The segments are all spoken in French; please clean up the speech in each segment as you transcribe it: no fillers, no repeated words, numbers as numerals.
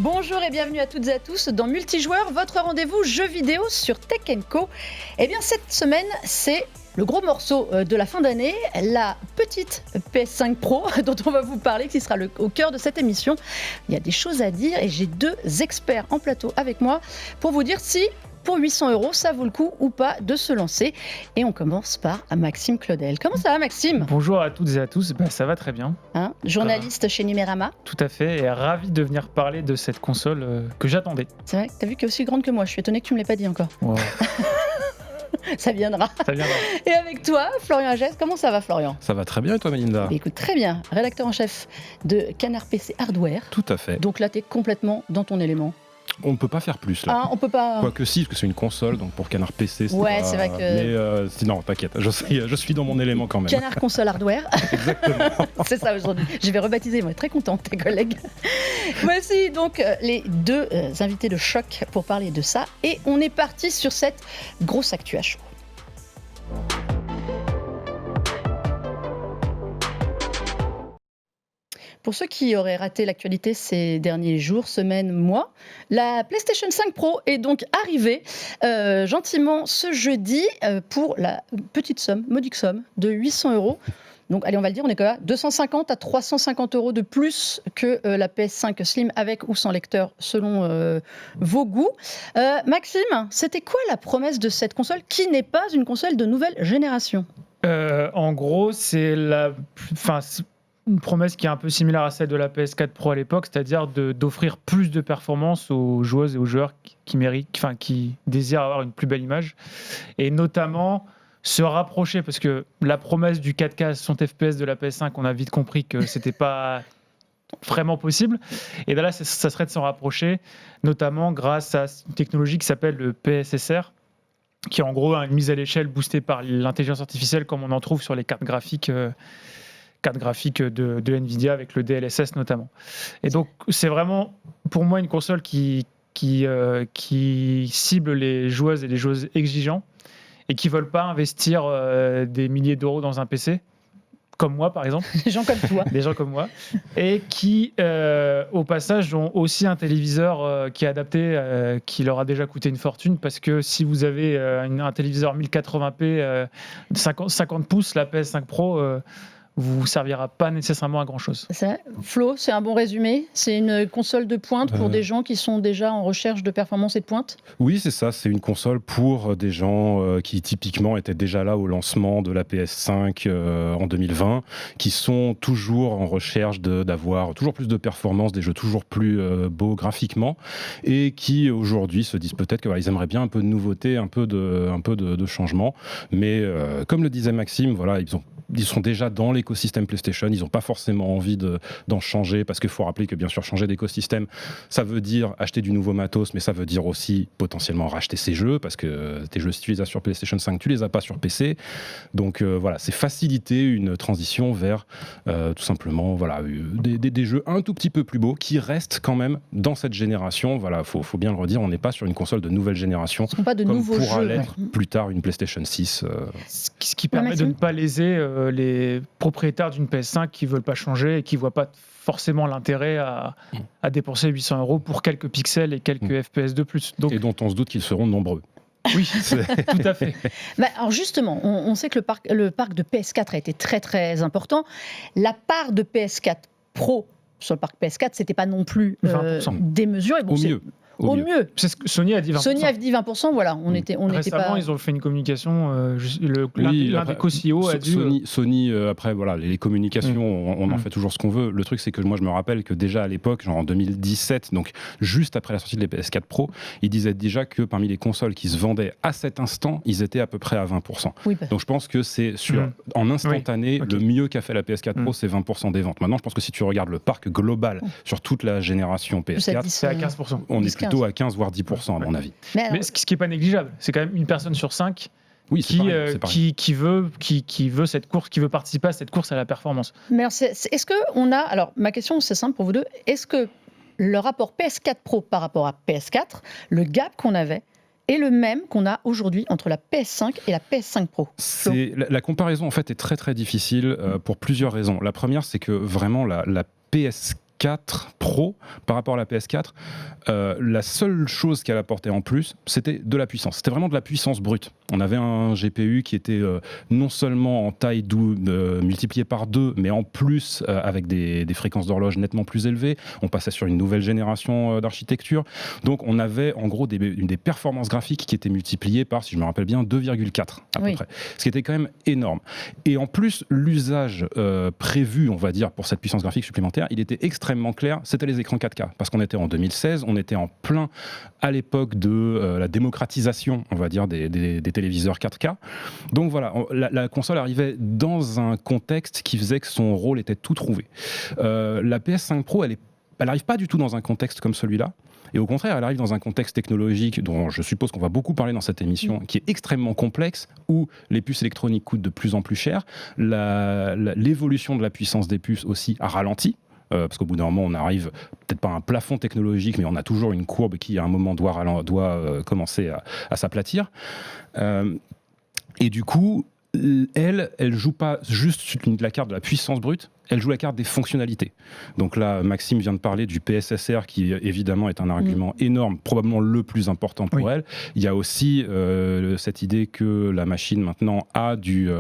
Bonjour et bienvenue à toutes et à tous dans Multijoueur, votre rendez-vous jeux vidéo sur Tech & Co. Eh bien cette semaine, c'est le gros morceau de la fin d'année, la petite PS5 Pro dont on va vous parler, qui sera au cœur de cette émission. Il y a des choses à dire et j'ai deux experts en plateau avec moi pour vous dire si pour 800 €, ça vaut le coup ou pas de se lancer. Et on commence par Maxime Claudel. Comment ça va, Maxime ? Bonjour à toutes et à tous, ça va très bien. Journaliste chez Numérama. Tout à fait, et ravi de venir parler de cette console que j'attendais. C'est vrai, t'as vu qu'elle est aussi grande que moi, je suis étonnée que tu ne me l'aies pas dit encore. Wow. Ça viendra. Ça viendra. Et avec toi, Florian Agès, comment ça va, Florian ? Ça va très bien et toi, Melinda ? Écoute, très bien, rédacteur en chef de Canard PC Hardware. Tout à fait. Donc là, t'es complètement dans ton élément. On ne peut pas faire plus là. Ah, on peut pas. Quoique si, parce que c'est une console, donc pour Canard PC, c'est ouais, pas... c'est vrai que. Mais non, t'inquiète, je suis dans mon élément quand même. Canard Console Hardware. Exactement. C'est ça aujourd'hui. Je vais rebaptiser, moi, très contente, tes collègues. Voici donc les deux invités de choc pour parler de ça. Et on est parti sur cette grosse actu à chaud. Pour ceux qui auraient raté l'actualité ces derniers jours, semaines, mois, la PlayStation 5 Pro est donc arrivée gentiment ce jeudi pour la petite somme, modique somme de 800 €. Donc, allez, on va le dire, on est quand même à 250 à 350 € de plus que la PS5 Slim avec ou sans lecteur, selon vos goûts. Maxime, c'était quoi la promesse de cette console qui n'est pas une console de nouvelle génération ? En gros, c'est une promesse qui est un peu similaire à celle de la PS4 Pro à l'époque, c'est-à-dire d'offrir plus de performance aux joueuses et aux joueurs qui désirent avoir une plus belle image, et notamment se rapprocher, parce que la promesse du 4K à 60 FPS de la PS5, on a vite compris que c'était pas vraiment possible, et là ça serait de s'en rapprocher, notamment grâce à une technologie qui s'appelle le PSSR, qui est en gros une mise à l'échelle boostée par l'intelligence artificielle, comme on en trouve sur les cartes graphiques de Nvidia avec le DLSS notamment. Et donc c'est vraiment pour moi une console qui cible les joueuses et les joueuses exigeants et qui veulent pas investir des milliers d'euros dans un PC, comme moi par exemple. Des gens comme toi. Des gens comme moi. Et qui, au passage, ont aussi un téléviseur qui est adapté, qui leur a déjà coûté une fortune, parce que si vous avez un téléviseur 1080p 50 pouces, la PS5 Pro vous servira pas nécessairement à grand chose. Flo, c'est un bon résumé. C'est une console de pointe pour des gens qui sont déjà en recherche de performance et de pointe. Oui, c'est ça. C'est une console pour des gens qui typiquement étaient déjà là au lancement de la PS5 en 2020, qui sont toujours en recherche d'avoir toujours plus de performance, des jeux toujours plus beaux graphiquement, et qui aujourd'hui se disent peut-être qu'ils aimeraient bien un peu de nouveauté, un peu de changement. Mais comme le disait Maxime, voilà, ils sont déjà dans l'écosystème PlayStation, ils n'ont pas forcément envie d'en changer, parce qu'il faut rappeler que bien sûr changer d'écosystème, ça veut dire acheter du nouveau matos, mais ça veut dire aussi potentiellement racheter ses jeux, parce que tes jeux, si tu les as sur PlayStation 5, tu les as pas sur PC. Donc voilà, c'est faciliter une transition vers tout simplement des jeux un tout petit peu plus beaux, qui restent quand même dans cette génération. Voilà, faut bien le redire, on n'est pas sur une console de nouvelle génération, ce sont pas de comme nouveaux pourra jeux, l'être plus tard une PlayStation 6. Ce qui permet de ne pas léser les propriétaires d'une PS5 qui ne veulent pas changer et qui ne voient pas forcément l'intérêt à dépenser 800 € pour quelques pixels et quelques FPS de plus. Donc, et dont on se doute qu'ils seront nombreux. Oui, tout à fait. Alors justement, on sait que le parc de PS4 a été très très important. La part de PS4 Pro sur le parc PS4, c'était pas non plus démesuré. Bon, au mieux. C'est ce que Sony a dit 20%. Sony a dit 20%, voilà. On était récemment, pas... ils ont fait une communication. L'un des co-CEO a dit... Sony, après, voilà, les communications, on en fait toujours ce qu'on veut. Le truc, c'est que moi, je me rappelle que déjà à l'époque, genre en 2017, donc juste après la sortie des PS4 Pro, ils disaient déjà que parmi les consoles qui se vendaient à cet instant, ils étaient à peu près à 20%. Oui, donc je pense que c'est en instantané, le mieux qu'a fait la PS4 Pro, c'est 20% des ventes. Maintenant, je pense que si tu regardes le parc global sur toute la génération PS4, c'est à 15%. On est plutôt à 15 voire 10% à mon avis. Mais ce qui n'est pas négligeable, c'est quand même une personne sur 5 qui veut cette course, qui veut participer à cette course à la performance. Mais est-ce que on a... Alors, ma question, c'est simple pour vous deux. Est-ce que le rapport PS4 Pro par rapport à PS4, le gap qu'on avait, est le même qu'on a aujourd'hui entre la PS5 et la PS5 Pro? La comparaison, en fait, est très, très difficile pour plusieurs raisons. La première, c'est que vraiment, la PS4 Pro Pro par rapport à la PS4, la seule chose qu'elle apportait en plus, c'était de la puissance. C'était vraiment de la puissance brute. On avait un GPU qui était non seulement en taille multiplié par 2, mais en plus avec des fréquences d'horloge nettement plus élevées. On passait sur une nouvelle génération d'architecture. Donc on avait en gros des performances graphiques qui étaient multipliées par, si je me rappelle bien, 2,4 à peu près. Ce qui était quand même énorme. Et en plus, l'usage prévu, on va dire, pour cette puissance graphique supplémentaire, il était extrêmement clair, c'était les écrans 4K. Parce qu'on était en 2016, on était en plein à l'époque de la démocratisation, on va dire, des téléviseurs 4K. Donc voilà, la console arrivait dans un contexte qui faisait que son rôle était tout trouvé. La PS5 Pro, elle n'arrive pas du tout dans un contexte comme celui-là. Et au contraire, elle arrive dans un contexte technologique dont je suppose qu'on va beaucoup parler dans cette émission, qui est extrêmement complexe, où les puces électroniques coûtent de plus en plus cher. L'évolution de la puissance des puces aussi a ralenti. Parce qu'au bout d'un moment, on arrive peut-être pas à un plafond technologique, mais on a toujours une courbe qui, à un moment, doit commencer à s'aplatir. Et du coup, elle joue pas juste sur la carte de la puissance brute, elle joue la carte des fonctionnalités. Donc là, Maxime vient de parler du PSSR, qui évidemment est un argument énorme, probablement le plus important pour elle. Il y a aussi cette idée que la machine maintenant a du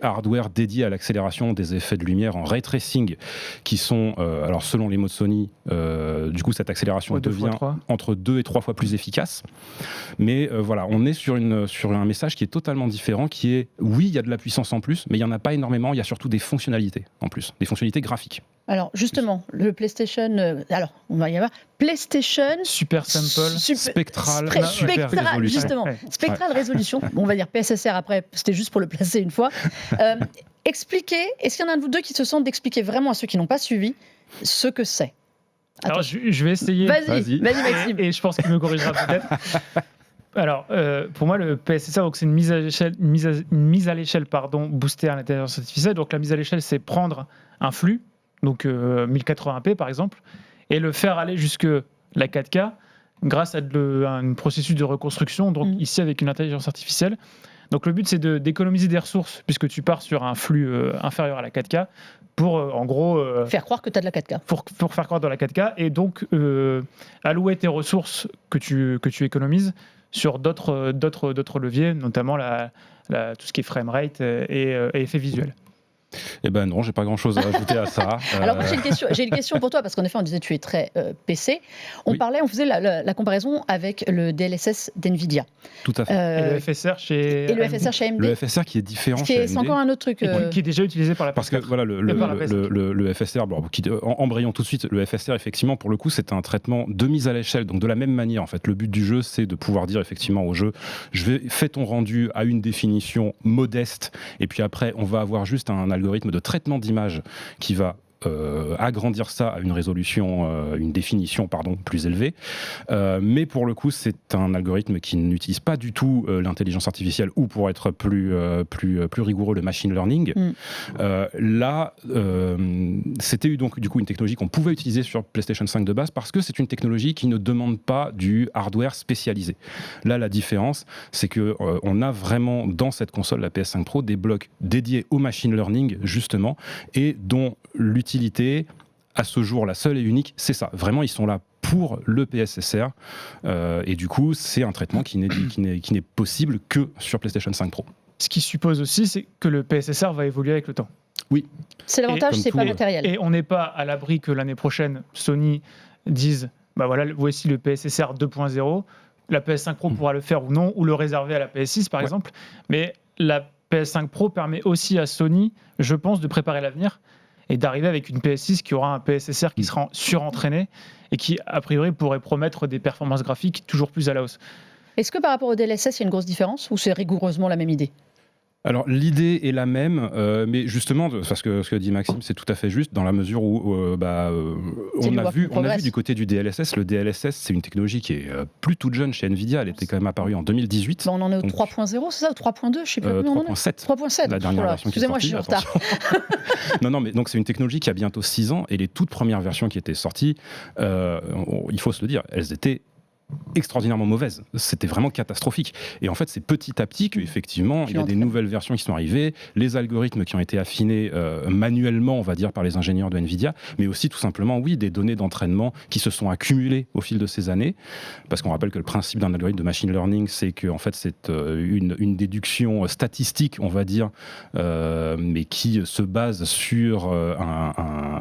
hardware dédié à l'accélération des effets de lumière en ray tracing, qui sont, alors selon les mots de Sony, du coup cette accélération devient entre 2 et 3 fois plus efficace. Mais voilà, on est sur un message qui est totalement différent, qui est, oui, il y a de la puissance en plus, mais il n'y en a pas énormément, il y a surtout des fonctionnalités en plus. Des fonctionnalités graphiques. Alors justement, le PlayStation, alors on va y avoir PlayStation Super Simple, Spectral, justement, Spectral Résolution. Bon, on va dire PSSR après, c'était juste pour le placer une fois. Expliquez, est-ce qu'il y en a un de vous deux qui se sentent d'expliquer vraiment à ceux qui n'ont pas suivi ce que c'est? Alors je vais essayer. Vas-y Maxime. Et je pense qu'il me corrigera peut-être. Alors, pour moi, le PSSR, donc, c'est une mise à l'échelle, boostée à l'intelligence artificielle. Donc, la mise à l'échelle, c'est prendre un flux, donc 1080p par exemple, et le faire aller jusque la 4K grâce à un processus de reconstruction, donc ici avec une intelligence artificielle. Donc, le but, c'est d'économiser des ressources, puisque tu pars sur un flux inférieur à la 4K, pour en gros faire croire que tu as de la 4K. Pour faire croire de la 4K, et donc allouer tes ressources que tu économises sur d'autres leviers, notamment tout ce qui est framerate et effets visuels. Eh ben non, j'ai pas grand-chose à ajouter à ça. Alors moi, j'ai une question pour toi, parce qu'en effet, on disait que tu es très PC. On faisait la comparaison avec le DLSS d'NVIDIA. Tout à fait. Et le FSR chez AMD. Le FSR qui est différent chez AMD. C'est encore un autre truc. Qui est déjà utilisé par la PS4. Parce que voilà, le FSR, embrayons tout de suite, le FSR, effectivement, pour le coup, c'est un traitement de mise à l'échelle. Donc de la même manière, en fait, le but du jeu, c'est de pouvoir dire effectivement au jeu, fais ton rendu à une définition modeste, et puis après, on va avoir juste un algorithme de traitement d'image qui va agrandir ça à une résolution, une définition plus élevée. Mais pour le coup, c'est un algorithme qui n'utilise pas du tout l'intelligence artificielle, ou pour être plus rigoureux, le machine learning. Là, c'était donc du coup une technologie qu'on pouvait utiliser sur PlayStation 5 de base, parce que c'est une technologie qui ne demande pas du hardware spécialisé. Là, la différence, c'est que on a vraiment dans cette console, la PS5 Pro, des blocs dédiés au machine learning justement, et dont l'utilité, à ce jour, la seule et unique, c'est ça. Vraiment, ils sont là pour le PSSR. Et du coup, c'est un traitement qui n'est possible que sur PlayStation 5 Pro. Ce qui suppose aussi, c'est que le PSSR va évoluer avec le temps. Oui. C'est l'avantage, c'est pas matériel. Et on n'est pas à l'abri que l'année prochaine, Sony dise, bah voilà, voici le PSSR 2.0. La PS5 Pro pourra le faire ou non, ou le réserver à la PS6, par exemple. Mais la PS5 Pro permet aussi à Sony, je pense, de préparer l'avenir et d'arriver avec une PS6 qui aura un PSSR qui sera surentraîné et qui, a priori, pourrait promettre des performances graphiques toujours plus à la hausse. Est-ce que par rapport au DLSS, il y a une grosse différence, ou c'est rigoureusement la même idée ? Alors l'idée est la même, mais justement, parce que ce que dit Maxime, c'est tout à fait juste, dans la mesure où on a vu du côté du DLSS, le DLSS, c'est une technologie qui est plus toute jeune chez Nvidia, elle était quand même apparue en 2018. On en est au 3.0, c'est ça, ou 3.2, je sais plus. 3.7. 3.7. La dernière version qui est sortie. Excusez-moi, je suis en retard. Non, mais donc c'est une technologie qui a bientôt 6 ans, et les toutes premières versions qui étaient sorties, il faut se le dire, elles étaient extraordinairement mauvaise. C'était vraiment catastrophique. Et en fait, c'est petit à petit qu'effectivement, il y a des nouvelles versions qui sont arrivées, les algorithmes qui ont été affinés manuellement, on va dire, par les ingénieurs de NVIDIA, mais aussi tout simplement, oui, des données d'entraînement qui se sont accumulées au fil de ces années. Parce qu'on rappelle que le principe d'un algorithme de machine learning, c'est que en fait, c'est une déduction statistique, on va dire, mais qui se base sur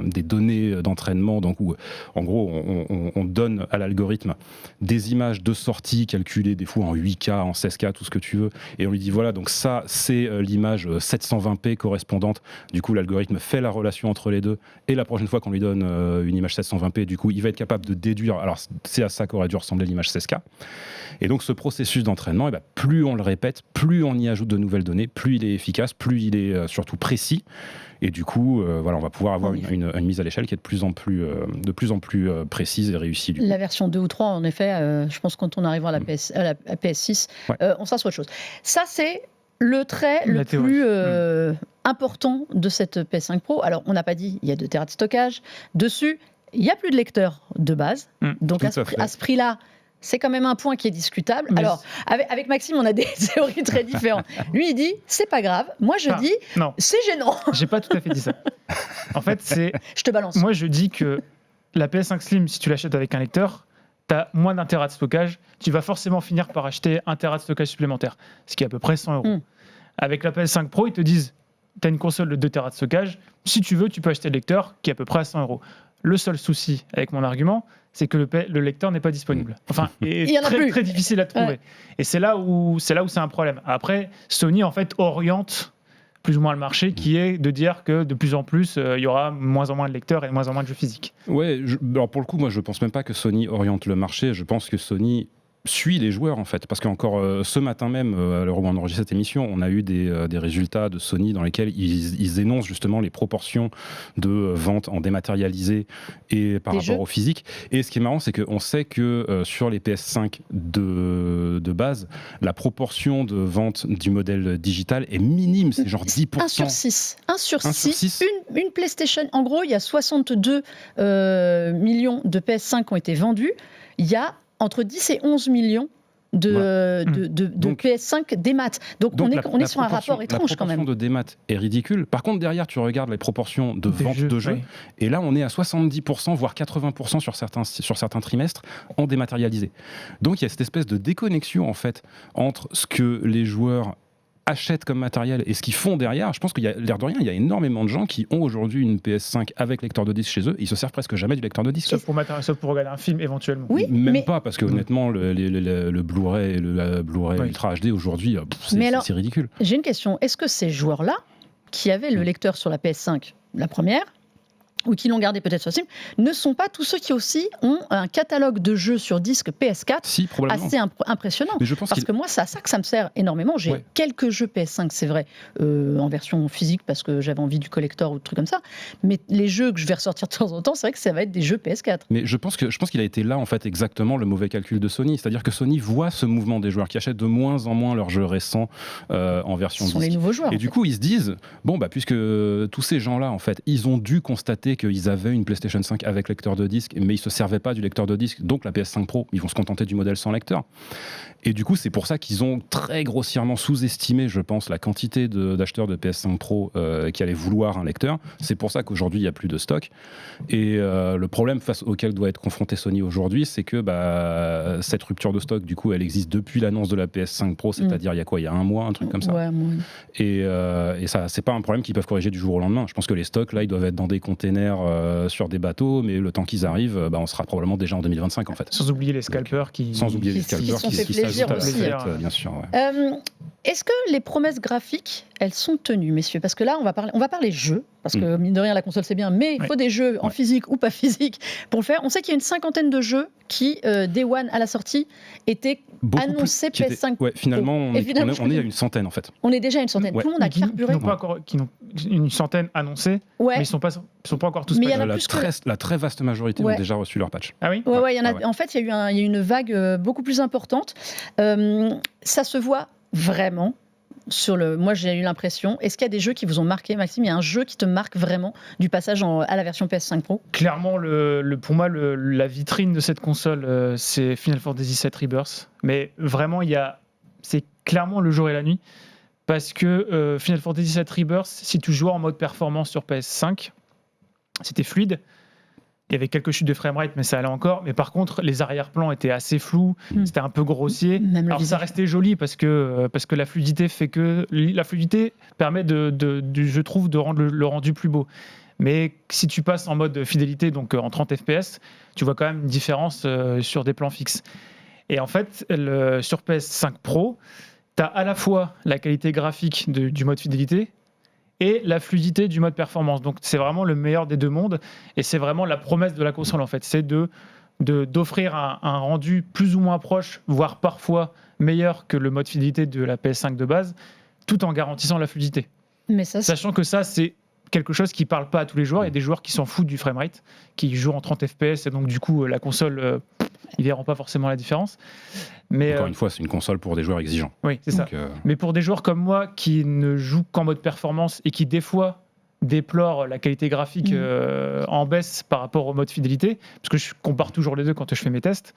des données d'entraînement, donc où, en gros, on donne à l'algorithme des images de sortie calculées des fois en 8K, en 16K, tout ce que tu veux, et on lui dit voilà, donc ça c'est l'image 720p correspondante. Du coup, l'algorithme fait la relation entre les deux, et la prochaine fois qu'on lui donne une image 720p, du coup, il va être capable de déduire. Alors, c'est à ça qu'aurait dû ressembler l'image 16K. Et donc, ce processus d'entraînement, plus on le répète, plus on y ajoute de nouvelles données, plus il est efficace, plus il est surtout précis. Et du coup, on va pouvoir avoir une mise à l'échelle qui est de plus en plus précise et réussie. La version 2 ou 3, en effet, je pense que quand on arrivera à la PS6, on sera sur autre chose. Ça, c'est le trait le plus important de cette PS5 Pro. Alors, on n'a pas dit, il y a 2 Tera de stockage. Dessus, il n'y a plus de lecteur de base. Donc, à ce prix-là, c'est quand même un point qui est discutable. Mais alors, avec Maxime, on a des théories très différentes. Lui, il dit, c'est pas grave. Moi, je dis, non. C'est gênant. J'ai pas tout à fait dit ça. En fait, c'est... Je te balance. Moi, je dis que la PS5 Slim, si tu l'achètes avec un lecteur, tu as moins d'1 Tera de stockage. Tu vas forcément finir par acheter 1 Tera de stockage supplémentaire, ce qui est à peu près 100 €. Avec la PS5 Pro, ils te disent, tu as une console de 2 Tera de stockage. Si tu veux, tu peux acheter le lecteur qui est à peu près à 100 €. Le seul souci avec mon argument, c'est que le lecteur n'est pas disponible. Enfin, est très difficile à trouver. Ouais. Et c'est là où c'est un problème. Après, Sony en fait oriente plus ou moins le marché, qui est de dire que de plus en plus, il y aura moins en moins de lecteurs et moins en moins de jeux physiques. Ouais, alors pour le coup, moi je pense même pas que Sony oriente le marché. Je pense que Sony suit les joueurs en fait, parce qu'encore ce matin même, à l'heure où on enregistre cette émission, on a eu des résultats de Sony dans lesquels ils énoncent justement les proportions de ventes en dématérialisé et par rapport au physique. Et ce qui est marrant, c'est qu'on sait que sur les PS5 de base, la proportion de ventes du modèle digital est minime, c'est genre 10%. 1 sur 6. 1 sur 6. Une PlayStation, en gros, il y a 62 millions de PS5 qui ont été vendus. Il y a entre 10 et 11 millions de PS5 démat. Donc on est sur un rapport étrange quand même. La proportion de démat est ridicule. Par contre, derrière, tu regardes les proportions de vente de jeux, et là, on est à 70%, voire 80% sur certains trimestres en dématérialisé. Donc, il y a cette espèce de déconnexion, en fait, entre ce que les joueurs achètent comme matériel et ce qu'ils font derrière. Je pense qu'il y a l'air de rien, il y a énormément de gens qui ont aujourd'hui une PS5 avec lecteur de disque chez eux, ils se servent presque jamais du lecteur de disque. Sauf pour regarder un film éventuellement. Oui, même pas, parce que honnêtement le Blu-ray et le Blu-ray Ultra HD aujourd'hui, c'est ridicule. J'ai une question, est-ce que ces joueurs-là qui avaient le lecteur sur la PS5, la première, ou qui l'ont gardé peut-être sur Steam, ne sont pas tous ceux qui aussi ont un catalogue de jeux sur disque PS4 assez impressionnant. Mais je pense parce que moi, c'est à ça que ça me sert énormément. J'ai quelques jeux PS5, c'est vrai, en version physique, parce que j'avais envie du collector ou de trucs comme ça. Mais les jeux que je vais ressortir de temps en temps, c'est vrai que ça va être des jeux PS4. Mais je pense qu'il a été là, en fait, exactement le mauvais calcul de Sony. C'est-à-dire que Sony voit ce mouvement des joueurs qui achètent de moins en moins leurs jeux récents en version disque. Ce sont les nouveaux joueurs. Et du coup, ils se disent, puisque tous ces gens-là, en fait, ils ont dû constater qu'ils avaient une PlayStation 5 avec lecteur de disque, mais ils se servaient pas du lecteur de disque, donc la PS5 Pro, ils vont se contenter du modèle sans lecteur. Et du coup, c'est pour ça qu'ils ont très grossièrement sous-estimé, je pense, la quantité d'acheteurs de PS5 Pro qui allaient vouloir un lecteur. C'est pour ça qu'aujourd'hui, il n'y a plus de stock. Et le problème face auquel doit être confronté Sony aujourd'hui, c'est que cette rupture de stock, du coup, elle existe depuis l'annonce de la PS5 Pro, c'est-à-dire il y a un mois, un truc comme ça. Ouais. Et ça, c'est pas un problème qu'ils peuvent corriger du jour au lendemain. Je pense que les stocks, là, ils doivent être dans des containers sur des bateaux, mais le temps qu'ils arrivent, on sera probablement déjà en 2025 en fait. Sans oublier les scalpers qui s'ajoutent à la fête, bien sûr. Ouais. Est-ce que les promesses graphiques, elles sont tenues, messieurs? Parce que là, on va parler jeux, parce que mine de rien, la console c'est bien, mais il faut des jeux en physique ou pas physique pour le faire. On sait qu'il y a une 50aine de jeux qui, Day One à la sortie, étaient annoncés PS5 Pro. Finalement, on est à une centaine en fait. On est déjà à une centaine. Tout le monde a carburé. Qui n'ont une centaine annoncée, mais ils ne sont pas encore tous patchés. La très vaste majorité ont déjà reçu leur patch. Ah oui. En fait, il y a eu une vague beaucoup plus importante. Ça se voit vraiment moi j'ai eu l'impression, est-ce qu'il y a des jeux qui vous ont marqué, Maxime? Il y a un jeu qui te marque vraiment du passage à la version PS5 Pro? Clairement, pour moi, la vitrine de cette console, c'est Final Fantasy VII Rebirth. Mais vraiment, c'est clairement le jour et la nuit. Parce que Final Fantasy VII Rebirth, si tu jouais en mode performance sur PS5, c'était fluide. Il y avait quelques chutes de framerate, mais ça allait encore. Mais par contre, les arrière-plans étaient assez flous, c'était un peu grossier. Alors ça restait joli parce que la fluidité permet je trouve, de rendre le rendu plus beau. Mais si tu passes en mode fidélité, donc en 30 FPS, tu vois quand même une différence sur des plans fixes. Et en fait, sur PS5 Pro, tu as à la fois la qualité graphique du mode fidélité et la fluidité du mode performance. Donc c'est vraiment le meilleur des deux mondes et c'est vraiment la promesse de la console en fait, c'est d'offrir un rendu plus ou moins proche, voire parfois meilleur que le mode fidélité de la PS5 de base, tout en garantissant la fluidité. Mais sachant que ça, c'est quelque chose qui parle pas à tous les joueurs. Il y a des joueurs qui s'en foutent du framerate, qui jouent en 30 FPS et donc du coup la console, ils verront pas forcément la différence. Mais encore une fois, c'est une console pour des joueurs exigeants. Oui, c'est ça. Mais pour des joueurs comme moi qui ne jouent qu'en mode performance et qui des fois déplorent la qualité graphique en baisse par rapport au mode fidélité, parce que je compare toujours les deux quand je fais mes tests,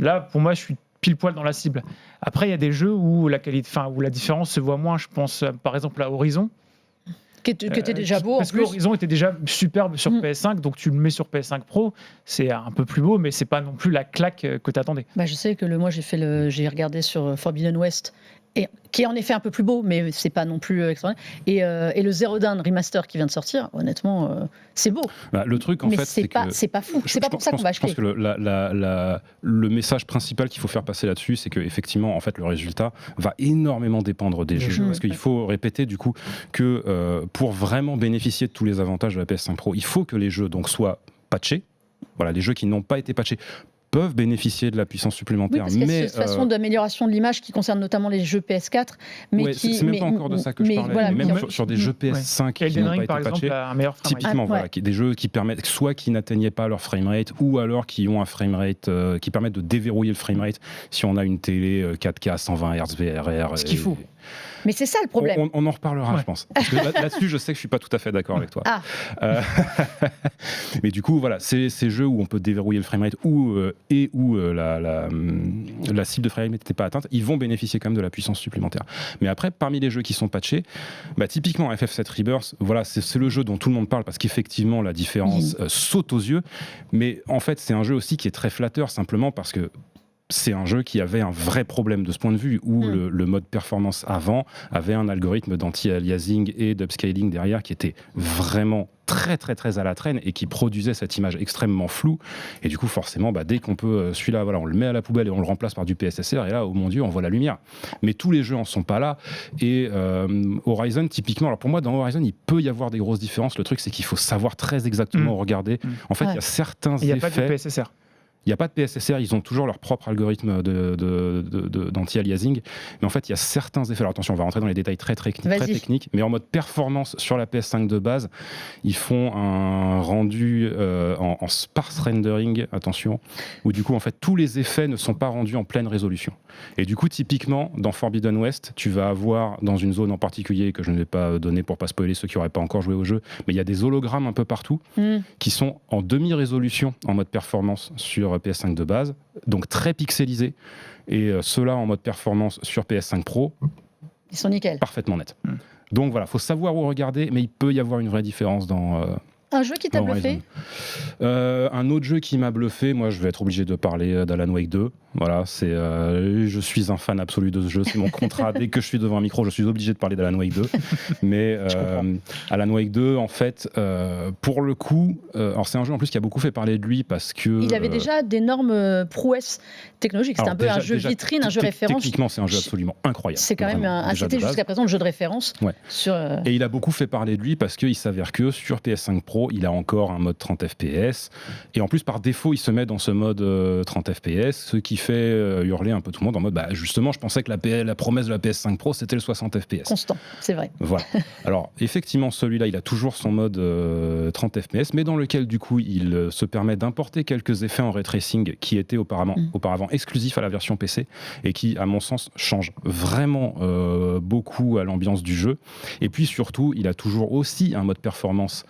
là pour moi je suis pile poil dans la cible. Après il y a des jeux où la différence se voit moins. Je pense par exemple à Horizon. Qui était déjà beau parce en plus. que Horizon était déjà superbe sur PS5, donc tu le mets sur PS5 Pro, c'est un peu plus beau, mais c'est pas non plus la claque que tu attendais. Je sais que moi j'ai regardé sur Forbidden West, et qui est en effet un peu plus beau, mais c'est pas non plus extraordinaire. Et le Zero Dawn Remaster qui vient de sortir, honnêtement, c'est beau. Le truc en mais fait, c'est pas fou. C'est pas pour ça qu'on va acheter. Je pense que le message principal qu'il faut faire passer là-dessus, c'est que effectivement, en fait, le résultat va énormément dépendre des jeux. Parce qu'il faut répéter du coup que pour vraiment bénéficier de tous les avantages de la PS5 Pro, il faut que les jeux donc soient patchés. Voilà, les jeux qui n'ont pas été patchés peuvent bénéficier de la puissance supplémentaire. Oui, parce qu'il y a cette façon d'amélioration de l'image qui concerne notamment les jeux PS4. Mais c'est même pas encore de ça que je parlais. Voilà, mais même sur des jeux PS5 qui n'ont pas été patchés, typiquement, voilà, des jeux qui permettent, soit qui n'atteignaient pas leur framerate, ou alors qui ont un framerate qui permettent de déverrouiller le framerate si on a une télé 4K 120 Hz VRR. Ce qu'il faut. Mais c'est ça le problème. On en reparlera, je pense. Parce que là-dessus, je sais que je suis pas tout à fait d'accord avec toi. Mais du coup, voilà, ces jeux où on peut déverrouiller le framerate où la cible de framerate n'était pas atteinte, ils vont bénéficier quand même de la puissance supplémentaire. Mais après, parmi les jeux qui sont patchés, typiquement FF7 Rebirth, voilà, c'est le jeu dont tout le monde parle parce qu'effectivement la différence saute aux yeux. Mais en fait, c'est un jeu aussi qui est très flatteur simplement parce que c'est un jeu qui avait un vrai problème de ce point de vue où le mode performance avant avait un algorithme d'anti-aliasing et d'upscaling derrière qui était vraiment très très très à la traîne et qui produisait cette image extrêmement floue et du coup forcément dès qu'on peut celui-là voilà, on le met à la poubelle et on le remplace par du PSSR et là oh mon dieu on voit la lumière, mais tous les jeux en sont pas là et Horizon typiquement, alors pour moi dans Horizon il peut y avoir des grosses différences, le truc c'est qu'il faut savoir très exactement regarder en fait il y a certains effets, il n'y a pas de PSSR. Il n'y a pas de PSSR, ils ont toujours leur propre algorithme d'anti-aliasing. Mais en fait, il y a certains effets. Alors attention, on va rentrer dans les détails très techniques. Mais en mode performance sur la PS5 de base, ils font un rendu en sparse rendering, attention, où du coup, en fait, tous les effets ne sont pas rendus en pleine résolution. Et du coup, typiquement, dans Forbidden West, tu vas avoir, dans une zone en particulier que je ne vais pas donner pour pas spoiler ceux qui n'auraient pas encore joué au jeu, mais il y a des hologrammes un peu partout qui sont en demi-résolution en mode performance sur PS5 de base, donc très pixelisés, et ceux-là en mode performance sur PS5 Pro, ils sont nickel. Parfaitement nets. Donc voilà, faut savoir où regarder, mais il peut y avoir une vraie différence dans... Un jeu qui t'a bluffé ? Un autre jeu qui m'a bluffé, moi je vais être obligé de parler d'Alan Wake 2. Voilà, je suis un fan absolu de ce jeu, c'est mon contrat. Dès que je suis devant un micro, je suis obligé de parler d'Alan Wake 2. Mais Alan Wake 2, en fait, pour le coup, alors c'est un jeu en plus qui a beaucoup fait parler de lui parce que... Il avait déjà d'énormes prouesses technologiques. C'était un peu un jeu vitrine, un jeu référence. Techniquement, c'est un jeu absolument incroyable. C'est quand même c'était jusqu'à présent le jeu de référence. Et il a beaucoup fait parler de lui parce qu'il s'avère que sur PS5 Pro, Pro, il a encore un mode 30 FPS. Et en plus, par défaut, il se met dans ce mode 30 FPS, ce qui fait hurler un peu tout le monde en mode justement, je pensais que la promesse de la PS5 Pro, c'était le 60 FPS. Constant, c'est vrai. Voilà. Alors, effectivement, celui-là, il a toujours son mode 30 FPS, mais dans lequel, du coup, il se permet d'importer quelques effets en ray tracing qui étaient auparavant exclusifs à la version PC et qui, à mon sens, changent vraiment beaucoup à l'ambiance du jeu. Et puis, surtout, il a toujours aussi un mode performance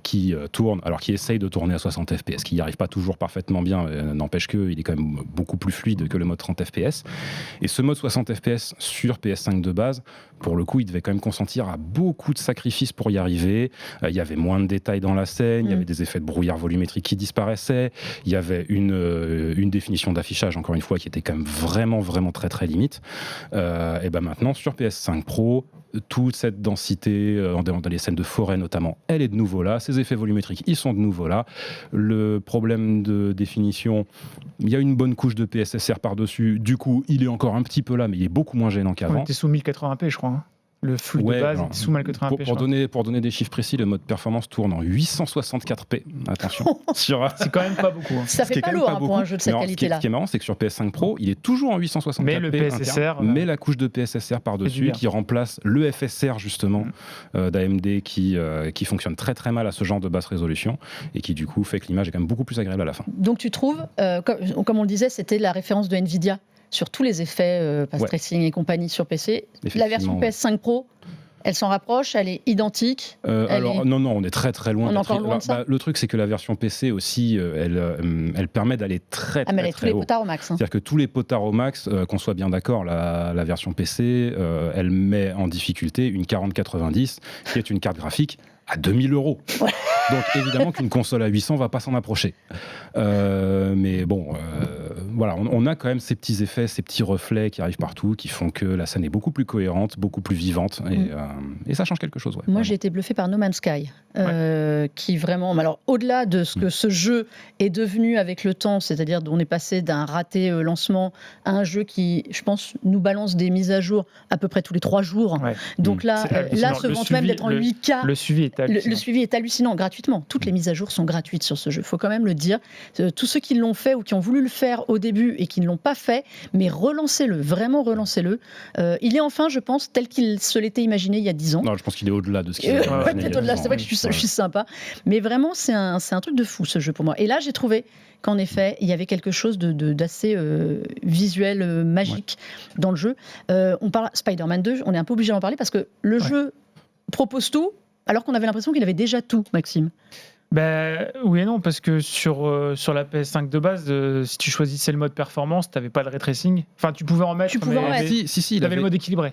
qui tourne, alors qui essaye de tourner à 60 FPS, qui n'y arrive pas toujours parfaitement bien, n'empêche qu'il est quand même beaucoup plus fluide que le mode 30 FPS. Et ce mode 60 FPS sur PS5 de base, pour le coup, il devait quand même consentir à beaucoup de sacrifices pour y arriver. Il y avait moins de détails dans la scène, il y avait des effets de brouillard volumétrique qui disparaissaient, il y avait une définition d'affichage, encore une fois, qui était quand même vraiment, vraiment très, très limite. Et ben maintenant, sur PS5 Pro, toute cette densité dans les scènes de forêt notamment, elle est de nouveau là. Ces effets volumétriques, ils sont de nouveau là. Le problème de définition, il y a une bonne couche de PSSR par-dessus. Du coup, il est encore un petit peu là, mais il est beaucoup moins gênant qu'avant. T'es sous 1080p, je crois. Hein. Le flux de base est sous 1080p. Pour donner des chiffres précis, le mode performance tourne en 864p. Attention. C'est quand même pas beaucoup. Hein. Ça fait pas lourd pour un jeu de cette qualité-là. Ce qui est marrant, c'est que sur PS5 Pro, il est toujours en 864p. Mais le PSSR. Mais la couche de PSSR par-dessus qui remplace le FSR justement d'AMD qui fonctionne très très mal à ce genre de basse résolution et qui du coup fait que l'image est quand même beaucoup plus agréable à la fin. Donc tu trouves, comme on le disait, c'était la référence de Nvidia sur tous les effets, path tracing et compagnie sur PC. La version PS5 Pro, elle s'en rapproche, elle est identique. Non, on est très très loin. On est encore loin de ça. Le truc, c'est que la version PC aussi, elle permet d'aller très très, très, tous les potards au max. C'est-à-dire que tous les potards au max, qu'on soit bien d'accord, la version PC, elle met en difficulté une 4090, qui est une carte graphique à 2000 €. Ouais. Donc évidemment qu'une console à 800 va pas s'en approcher. Mais bon, voilà, on a quand même ces petits effets, ces petits reflets qui arrivent partout, qui font que la scène est beaucoup plus cohérente, beaucoup plus vivante, et ça change quelque chose. Ouais, moi, j'ai été bluffé par No Man's Sky, qui vraiment, alors au-delà de ce que ce jeu est devenu avec le temps, c'est-à-dire on est passé d'un raté lancement à un jeu qui, je pense, nous balance des mises à jour à peu près tous les 3 jours. Ouais. Donc là se vante même d'être en 8K. Le suivi est hallucinant. Le suivi est hallucinant, gratuitement. Toutes les mises à jour sont gratuites sur ce jeu. Il faut quand même le dire. Tous ceux qui l'ont fait ou qui ont voulu le faire au début et qui ne l'ont pas fait, mais relancez-le, vraiment relancez-le. Il est enfin, je pense, tel qu'il se l'était imaginé il y a 10 ans. Non, je pense qu'il est au-delà de ce qu'il peut-être au-delà, c'est vrai que je suis sympa. Mais vraiment, c'est un truc de fou, ce jeu, pour moi. Et là, j'ai trouvé qu'en effet, il y avait quelque chose d'assez visuel, magique dans le jeu. On parle Spider-Man 2, on est un peu obligé d'en parler parce que le jeu propose tout, alors qu'on avait l'impression qu'il avait déjà tout, Maxime. Oui et non, parce que sur la PS5 de base, si tu choisissais le mode performance, tu n'avais pas le ray tracing. Enfin, tu pouvais en mettre. Si, il avait le mode équilibré.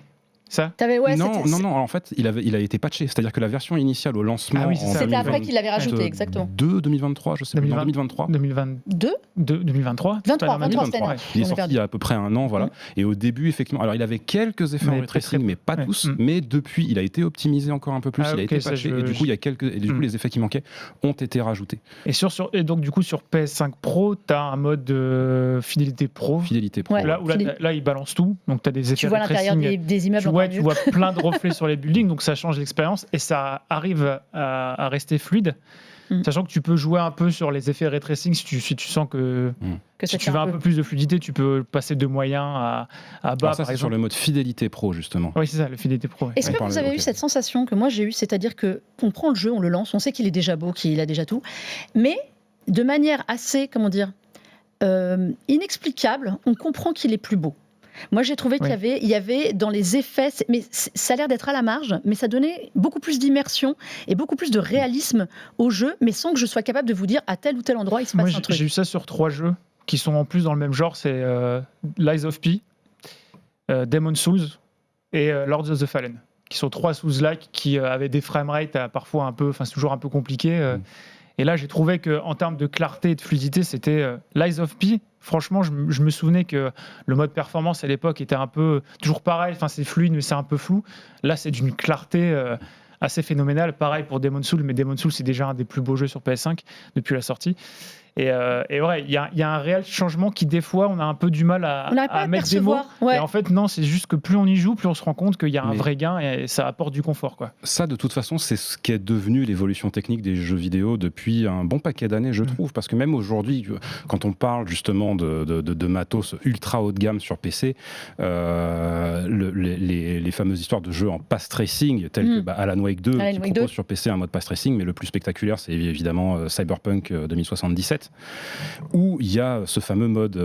Ça non, en fait, il a été patché. C'est-à-dire que la version initiale au lancement. C'était après qu'il l'avait rajouté, exactement. 2023, je sais plus. 2023. 2022 2023. 2023. Il est sorti il y a à peu près un an, voilà. Et au début, effectivement, alors il avait quelques effets en ray tracing, mais pas tous. Mais depuis, il a été optimisé encore un peu plus. Il a été patché. Et du coup, les effets qui manquaient ont été rajoutés. Et donc, du coup, sur PS5 Pro, tu as un mode de fidélité pro. Là, il balance tout. Donc, tu as des effets. Tu vois l'intérieur des immeubles. Tu vois plein de reflets sur les buildings, donc ça change l'expérience et ça arrive à rester fluide. Sachant que tu peux jouer un peu sur les effets ray tracing si tu sens que si tu veux un peu plus de fluidité, tu peux passer de moyen à bas. Alors ça, c'est sur le mode fidélité pro, justement. Oui, c'est ça, le fidélité pro. Est-ce que vous avez eu cette sensation que moi j'ai eue, c'est-à-dire qu'on prend le jeu, on le lance, on sait qu'il est déjà beau, qu'il a déjà tout, mais de manière assez, inexplicable, on comprend qu'il est plus beau. Moi, j'ai trouvé qu'il y avait dans les effets, mais ça a l'air d'être à la marge, mais ça donnait beaucoup plus d'immersion et beaucoup plus de réalisme au jeu, mais sans que je sois capable de vous dire à tel ou tel endroit il se passe un truc. J'ai eu ça sur 3 jeux qui sont en plus dans le même genre, c'est Lies of P, Demon's Souls et Lords of the Fallen, qui sont 3 Souls-like qui avaient des framerates parfois un peu, c'est toujours un peu compliqué. Et là, j'ai trouvé qu'en termes de clarté et de fluidité, c'était Lies of P. Franchement, je me souvenais que le mode performance à l'époque était un peu toujours pareil. C'est fluide, mais c'est un peu flou. Là, c'est d'une clarté assez phénoménale. Pareil pour Demon's Souls, mais Demon's Souls, c'est déjà un des plus beaux jeux sur PS5 depuis la sortie. Et ouais, il y a un réel changement qui, des fois, on a un peu du mal On n'arrive pas à mettre des mots. percevoir. Ouais. Et en fait, non, c'est juste que plus on y joue, plus on se rend compte qu'il y a un Mais- vrai gain et ça apporte du confort, quoi. Ça, de toute façon, c'est ce qui est devenu l'évolution technique des jeux vidéo depuis un bon paquet d'années, je trouve. Parce que même aujourd'hui, quand on parle justement de matos ultra haut de gamme sur PC, les fameuses histoires de jeux en path tracing, tels que Alan Wake 2, Alan qui Wake propose 2. sur PC un mode path tracing, mais le plus spectaculaire, c'est évidemment Cyberpunk 2077, où il y a ce fameux mode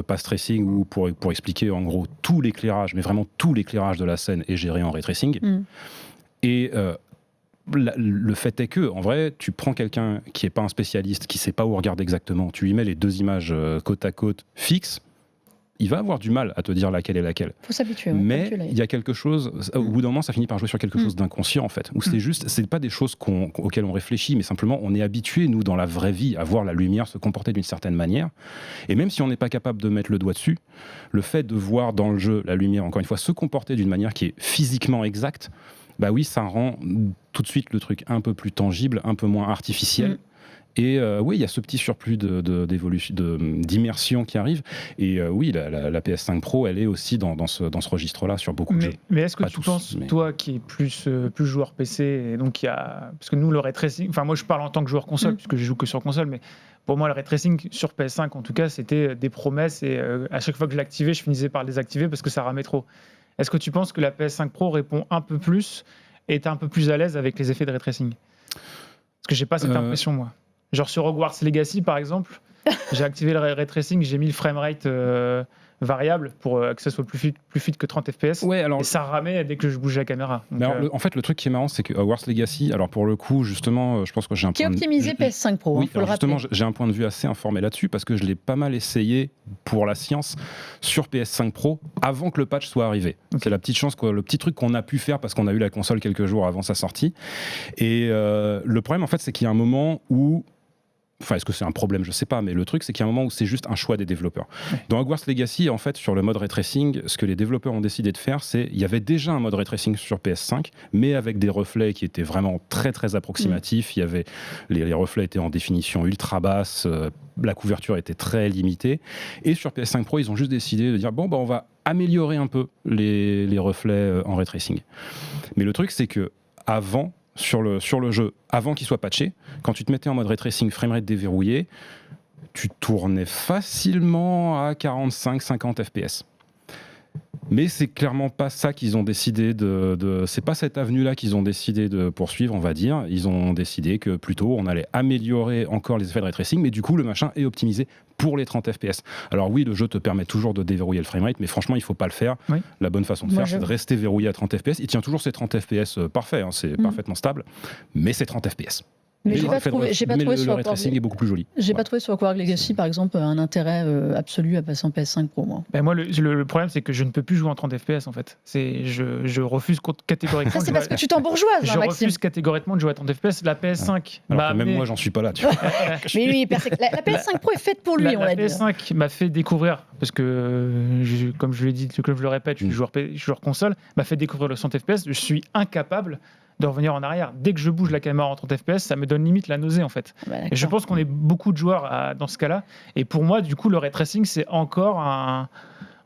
path tracing où, pour expliquer en gros tout l'éclairage, mais vraiment tout l'éclairage de la scène est géré en ray tracing. Et le fait est que, en vrai, tu prends quelqu'un qui n'est pas un spécialiste, qui ne sait pas où regarder exactement, tu lui mets les deux images côte à côte fixes, il va avoir du mal à te dire laquelle est laquelle. Faut s'habituer. Mais il y a quelque chose, au bout d'un moment, ça finit par jouer sur quelque chose d'inconscient, en fait, où c'est pas des choses auxquelles on réfléchit, mais simplement on est habitué, nous, dans la vraie vie, à voir la lumière se comporter d'une certaine manière. Et même si on n'est pas capable de mettre le doigt dessus, le fait de voir dans le jeu la lumière, encore une fois, se comporter d'une manière qui est physiquement exacte, bah oui, ça rend tout de suite le truc un peu plus tangible, un peu moins artificiel. Et oui, il y a ce petit surplus d'immersion qui arrive. Et oui, la PS5 Pro, elle est aussi dans ce registre-là sur beaucoup de jeux. Mais est-ce que Pas tu tous, penses, mais- toi qui es plus joueur PC, et donc il y a... Parce que nous, le ray tracing... Enfin, moi, je parle en tant que joueur console, puisque je joue que sur console, mais pour moi, le ray tracing sur PS5, en tout cas, c'était des promesses. Et à chaque fois que je l'activais, je finissais par le désactiver parce que ça ramait trop. Est-ce que tu penses que la PS5 Pro répond un peu plus et est un peu plus à l'aise avec les effets de ray tracing? Parce que j'ai pas cette impression, moi. Genre sur Hogwarts Legacy, par exemple, j'ai activé le ray tracing, j'ai mis le framerate variable pour que ça soit plus fluide que 30 FPS. Ouais, alors Et ça ramait dès que je bougeais la caméra. Donc, mais alors, en fait, le truc qui est marrant, c'est que Hogwarts Legacy, alors pour le coup, justement, je pense que j'ai un Qui est point optimisé PS5 Pro, Oui, faut le alors justement, rappeler. j'ai un point de vue assez informé là-dessus parce que je l'ai pas mal essayé pour la science sur PS5 Pro avant que le patch soit arrivé. C'est la petite chance, le petit truc qu'on a pu faire parce qu'on a eu la console quelques jours avant sa sortie. Et le problème, en fait, c'est qu'il y a un moment où... Enfin, est-ce que c'est un problème? Je sais pas, mais le truc, c'est qu'il y a un moment où c'est juste un choix des développeurs. Dans Hogwarts Legacy, en fait, sur le mode ray tracing, ce que les développeurs ont décidé de faire, c'est il y avait déjà un mode ray tracing sur PS5, mais avec des reflets qui étaient vraiment très très approximatifs. Il y avait les reflets étaient en définition ultra basse, la couverture était très limitée. Et sur PS5 Pro, ils ont juste décidé de dire bon, bah, on va améliorer un peu les reflets en ray tracing. Mais le truc, c'est que avant sur le jeu, avant qu'il soit patché, quand tu te mettais en mode ray tracing, framerate déverrouillé, tu tournais facilement à 45-50 FPS. Mais c'est clairement pas ça qu'ils ont décidé c'est pas cette avenue-là qu'ils ont décidé de poursuivre, on va dire. Ils ont décidé que plutôt on allait améliorer encore les effets de ray tracing, mais du coup le machin est optimisé pour les 30 FPS. Alors oui, le jeu te permet toujours de déverrouiller le framerate, mais franchement, il faut pas le faire. Oui. La bonne façon de faire, c'est de rester verrouillé à 30 FPS. Il tient toujours ses 30 FPS parfait, hein, c'est parfaitement stable, mais c'est 30 FPS. Mais j'ai pas trouvé le ray tracing est beaucoup plus joli. J'ai pas trouvé sur Hogwarts Legacy, par exemple, un intérêt absolu à passer en PS5 Pro, moi. Ben moi, le problème, c'est que je ne peux plus jouer en 30 FPS, en fait. Je refuse catégoriquement. Ça, c'est parce que tu t'embourgeoises, Je Maxime. refuse catégoriquement de jouer à 30 FPS. La PS5 Alors m'a que même moi, j'en suis pas là. Tu vois. Mais lui, la PS5 Pro est faite pour lui, on l'a dit. La PS5 m'a fait découvrir, parce que, comme je l'ai dit, comme je le répète, je suis joueur console, m'a fait découvrir le 100 FPS. Je suis incapable de revenir en arrière. Dès que je bouge la caméra en 30 FPS, ça me donne limite la nausée, en fait. Et je pense qu'on est beaucoup de joueurs dans ce cas-là. Et pour moi, du coup, le ray tracing, c'est encore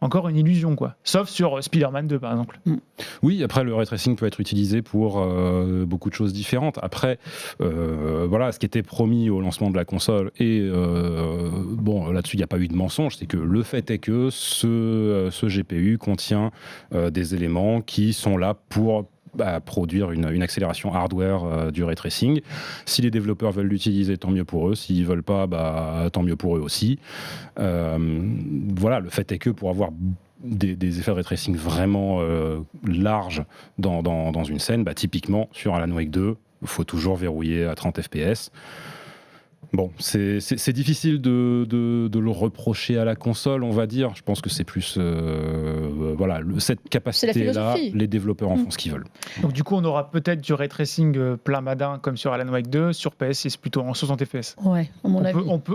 une illusion, quoi. Sauf sur Spider-Man 2, par exemple. Oui, après, le ray tracing peut être utilisé pour beaucoup de choses différentes. Après, voilà, ce qui était promis au lancement de la console, et bon, là-dessus, il n'y a pas eu de mensonge, c'est que le fait est que ce GPU contient des éléments qui sont là pour produire une accélération hardware du ray tracing. Si les développeurs veulent l'utiliser, tant mieux pour eux. S'ils ne veulent pas, tant mieux pour eux aussi. Voilà, le fait est que pour avoir des effets de ray tracing vraiment larges dans une scène, typiquement sur Alan Wake 2, il faut toujours verrouiller à 30 FPS. Bon, c'est difficile de le reprocher à la console, on va dire. Je pense que c'est plus voilà, cette capacité-là, les développeurs en font ce qu'ils veulent. Donc du coup, on aura peut-être du ray tracing plein madin comme sur Alan Wake 2, sur PS6 plutôt en 60 FPS. Ouais, à mon avis. On peut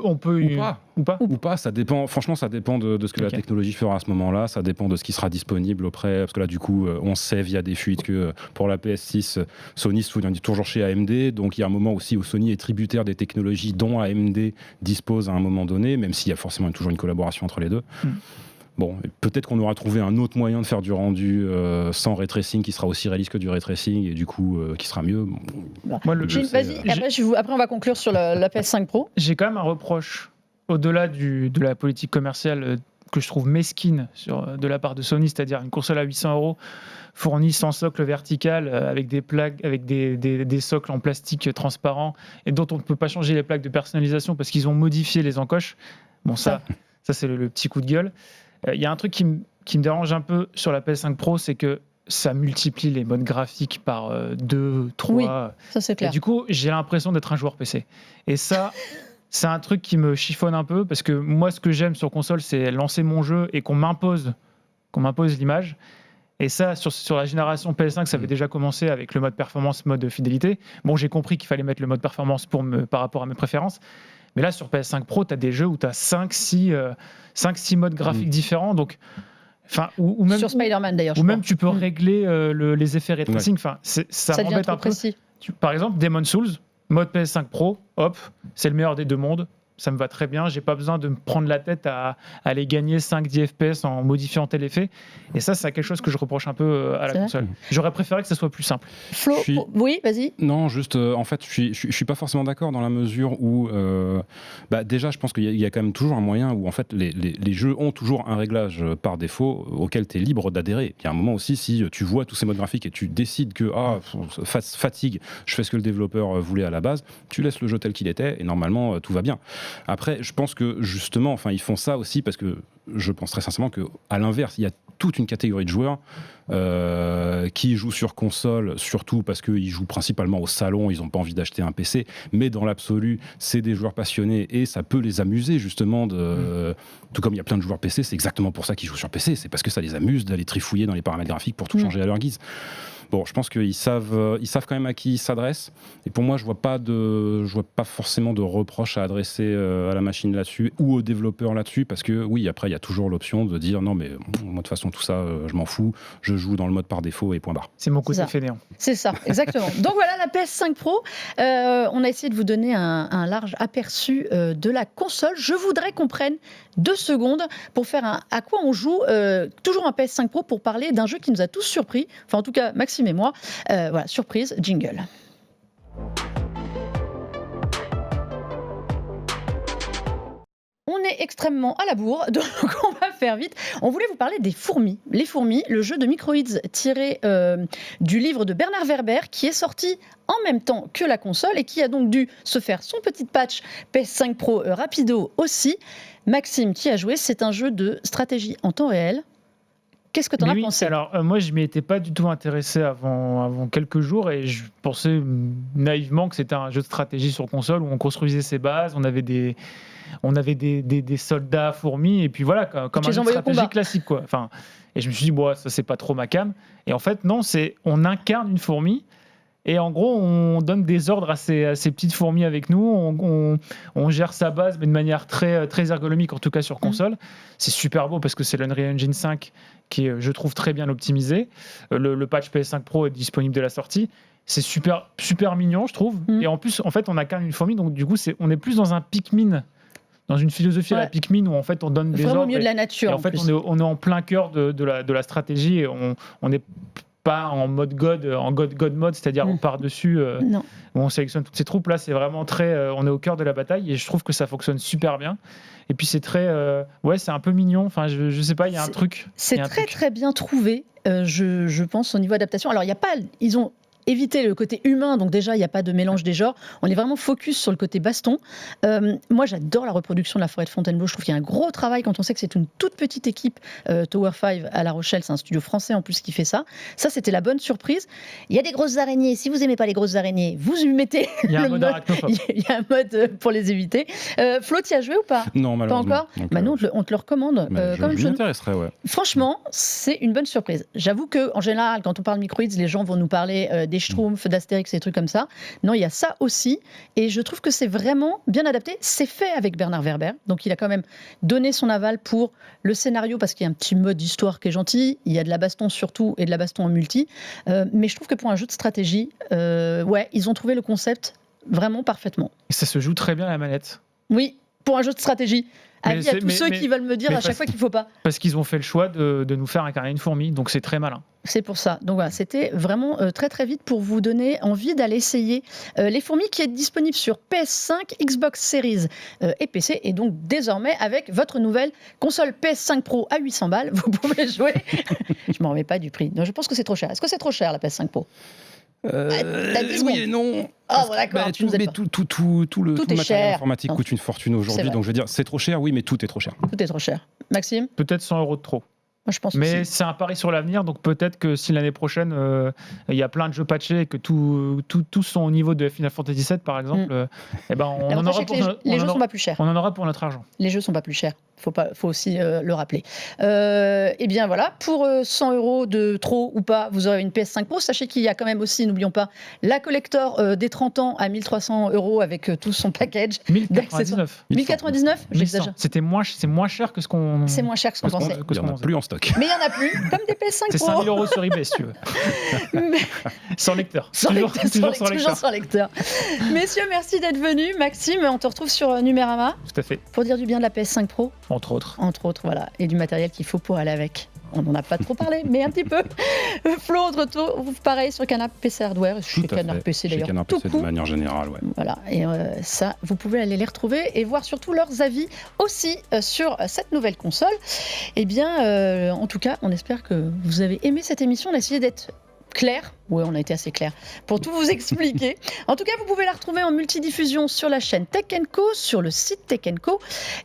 ou pas, ça dépend. Franchement, ça dépend de ce que la technologie fera à ce moment-là. Ça dépend de ce qui sera disponible auprès. Parce que là, du coup, on sait via des fuites que pour la PS6, Sony se fournit toujours chez AMD. Donc il y a un moment aussi où Sony est tributaire des technologies stratégie dont AMD dispose à un moment donné, même s'il y a forcément toujours une collaboration entre les deux. Bon, peut-être qu'on aura trouvé un autre moyen de faire du rendu sans ray tracing qui sera aussi réaliste que du ray tracing et du coup qui sera mieux. Vas-y, après on va conclure sur la PS5 Pro. J'ai quand même un reproche, au-delà de la politique commerciale que je trouve mesquine de la part de Sony, c'est-à-dire une console à 800 € fournie sans socle vertical, avec des plaques, avec des socles en plastique transparent et dont on ne peut pas changer les plaques de personnalisation parce qu'ils ont modifié les encoches. Bon, ça c'est le petit coup de gueule. Il y a un truc qui me dérange un peu sur la PS5 Pro, c'est que ça multiplie les modes graphiques par 2, 3. Oui, ça c'est clair. Et du coup, j'ai l'impression d'être un joueur PC. Et ça, c'est un truc qui me chiffonne un peu, parce que moi, ce que j'aime sur console, c'est lancer mon jeu et qu'on m'impose l'image. Et ça, sur la génération PS5, ça avait déjà commencé avec le mode performance, mode fidélité. Bon, j'ai compris qu'il fallait mettre le mode performance par rapport à mes préférences. Mais là, sur PS5 Pro, tu as des jeux où tu as 5-6 modes graphiques différents. Donc, ou même, sur Spider-Man d'ailleurs. Ou même tu peux régler les effets ray tracing. Ça m'embête un peu. Par exemple, Demon's Souls, mode PS5 Pro, hop, c'est le meilleur des deux mondes. Ça me va très bien, j'ai pas besoin de me prendre la tête à aller gagner 5-10 FPS en modifiant tel effet. Et ça, c'est quelque chose que je reproche un peu à la console. J'aurais préféré que ça soit plus simple. Flo, oui, vas-y. Non, juste, en fait, je suis pas forcément d'accord dans la mesure où, déjà, je pense qu'il y a quand même toujours un moyen où, en fait, les jeux ont toujours un réglage par défaut auquel tu es libre d'adhérer. Il y a un moment aussi, si tu vois tous ces modes graphiques et tu décides que, fatigue, je fais ce que le développeur voulait à la base, tu laisses le jeu tel qu'il était et normalement, tout va bien. Après, je pense que justement, ils font ça aussi parce que je pense très sincèrement qu'à l'inverse, il y a toute une catégorie de joueurs qui jouent sur console, surtout parce qu'ils jouent principalement au salon, ils n'ont pas envie d'acheter un PC, mais dans l'absolu, c'est des joueurs passionnés et ça peut les amuser justement. Tout comme il y a plein de joueurs PC, c'est exactement pour ça qu'ils jouent sur PC, c'est parce que ça les amuse d'aller trifouiller dans les paramètres graphiques pour tout changer à leur guise. Bon, je pense qu'ils savent quand même à qui ils s'adressent. Et pour moi, je vois pas forcément de reproches à adresser à la machine là-dessus ou aux développeurs là-dessus, parce que oui, après, il y a toujours l'option de dire non, mais moi, de toute façon, tout ça, je m'en fous. Je joue dans le mode par défaut et point barre. C'est mon côté fainéant. C'est ça, exactement. Donc voilà, la PS5 Pro. On a essayé de vous donner un large aperçu de la console. Je voudrais qu'on prenne 2 secondes pour faire à quoi on joue. Toujours un PS5 Pro pour parler d'un jeu qui nous a tous surpris. Enfin, en tout cas, Maxime et moi. Voilà, surprise, jingle. On est extrêmement à la bourre, donc on va faire vite. On voulait vous parler des fourmis. Les fourmis, le jeu de Microids tiré du livre de Bernard Werber, qui est sorti en même temps que la console et qui a donc dû se faire son petit patch PS5 Pro rapido aussi. Maxime, qui a joué, c'est un jeu de stratégie en temps réel. Qu'est-ce que tu en as pensé ? Alors, moi, je ne m'y étais pas du tout intéressé avant quelques jours et je pensais naïvement que c'était un jeu de stratégie sur console où on construisait ses bases, on avait des soldats fourmis et puis voilà, comme un jeu de stratégie classique, quoi. Et je me suis dit, ça, c'est pas trop ma came. Et en fait, non, on incarne une fourmi. Et en gros, on donne des ordres à ces petites fourmis avec nous. On gère sa base, mais de manière très, très ergonomique, en tout cas sur console. C'est super beau parce que c'est l'Unreal Engine 5 qui est, je trouve, très bien optimisé. Le patch PS5 Pro est disponible dès la sortie. C'est super, super mignon, je trouve. Et en plus, en fait, on incarne une fourmi. Donc, du coup, on est plus dans un Pikmin, dans une philosophie à la Pikmin où, en fait, on donne des ordres. Vraiment au milieu de la nature. Et en fait, on est en plein cœur de la stratégie et on est pas en mode God mode, c'est-à-dire on part dessus, où on sélectionne toutes ces troupes. Là, c'est vraiment on est au cœur de la bataille et je trouve que ça fonctionne super bien. Et puis c'est très, c'est un peu mignon. Enfin, je sais pas, il y a un truc. C'est très bien trouvé, je pense, au niveau adaptation. Alors, il y a pas, ils ont éviter le côté humain, donc déjà il n'y a pas de mélange des genres, on est vraiment focus sur le côté baston. Moi j'adore la reproduction de la forêt de Fontainebleau, je trouve qu'il y a un gros travail quand on sait que c'est une toute petite équipe Tower 5 à La Rochelle, c'est un studio français en plus qui fait ça. Ça c'était la bonne surprise. Il y a des grosses araignées, si vous n'aimez pas les grosses araignées, vous lui mettez il y a un mode pour les éviter. Flo, tu y as joué ou pas? Non, malheureusement. Pas encore. Donc, nous on te le recommande. Je m'intéresserais, ouais. Franchement, c'est une bonne surprise. J'avoue qu'en général, quand on parle Microids, les gens vont nous parler des Schtroumpfs, d'Astérix, des trucs comme ça. Non, il y a ça aussi. Et je trouve que c'est vraiment bien adapté. C'est fait avec Bernard Werber. Donc, il a quand même donné son aval pour le scénario parce qu'il y a un petit mode d'histoire qui est gentil. Il y a de la baston surtout et de la baston en multi. Mais je trouve que pour un jeu de stratégie, ils ont trouvé le concept vraiment parfaitement. Et ça se joue très bien à la manette. Oui, pour un jeu de stratégie. Mais Avis à tous ceux qui veulent me dire mais à chaque fois qu'il ne faut pas. Parce qu'ils ont fait le choix de nous faire incarner une fourmi, donc c'est très malin. C'est pour ça. Donc voilà, c'était vraiment très très vite pour vous donner envie d'aller essayer Les Fourmis, qui est disponible sur PS5, Xbox Series et PC, et donc désormais avec votre nouvelle console PS5 Pro à 800 balles, vous pouvez jouer. Je m'en remets pas du prix. Non, je pense que c'est trop cher. Est-ce que c'est trop cher la PS5 Pro? T'as 10 secondes. Oui et non. Ah bon, d'accord, tu nous aides pas. tout Tout le est matériel cher. informatique Non. coûte une fortune C'est aujourd'hui, vrai. donc je veux dire, c'est trop cher, oui, mais tout est trop cher. Tout est trop cher. Maxime? Peut-être 100 € de trop. Moi, je pense Mais aussi. c'est un pari sur l'avenir, donc peut-être que si l'année prochaine, il y a plein de jeux patchés et que tous sont au niveau de Final Fantasy VII, par exemple, eh ben on en L'avantage, aura c'est pour que no- les on jeux en sont aura- pas plus chers. on en aura pour notre argent. Les jeux sont pas plus chers. Faut aussi le rappeler. Et bien voilà, pour 100 € de trop ou pas, vous aurez une PS5 Pro. Sachez qu'il y a quand même aussi, n'oublions pas, la collector des 30 ans à 1300 € avec tout son package. 1099. 1099, 1100. j'exagère. C'est moins cher que ce qu'on. C'est moins cher que ce qu'on Parce pensait. qu'il que n'y ce en a qu'on plus en stock. Mais il y en a plus, comme des PS5 C'est Pro. 5000 € sur eBay si tu veux. Mais- Sans lecteur. Sans Toujours lecteur, sans toujours lecteur. sans lecteur. Messieurs, merci d'être venus. Maxime, on te retrouve sur Numérama Tout à fait. pour dire du bien de la PS5 Pro, Entre autres. entre autres, voilà, et du matériel qu'il faut pour aller avec. On n'en a pas trop parlé, mais un petit peu. Flo, on te retrouve pareil sur Canard PC Hardware, chez Tout à Canard fait. PC Chez d'ailleurs. Canard Tout PC de court. manière générale, ouais. Voilà, et ça, vous pouvez aller les retrouver et voir surtout leurs avis aussi sur cette nouvelle console. Eh bien, en tout cas, on espère que vous avez aimé cette émission. On a essayé d'être clair. Oui, on a été assez clair pour tout vous expliquer. En tout cas, vous pouvez la retrouver en multidiffusion sur la chaîne Tech & Co, sur le site Tech & Co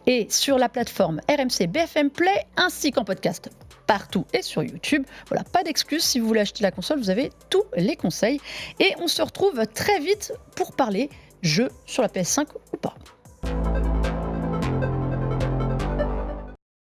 et sur la plateforme RMC BFM Play, ainsi qu'en podcast partout et sur YouTube. Voilà, pas d'excuses. Si vous voulez acheter la console, vous avez tous les conseils. Et on se retrouve très vite pour parler jeux sur la PS5 ou pas.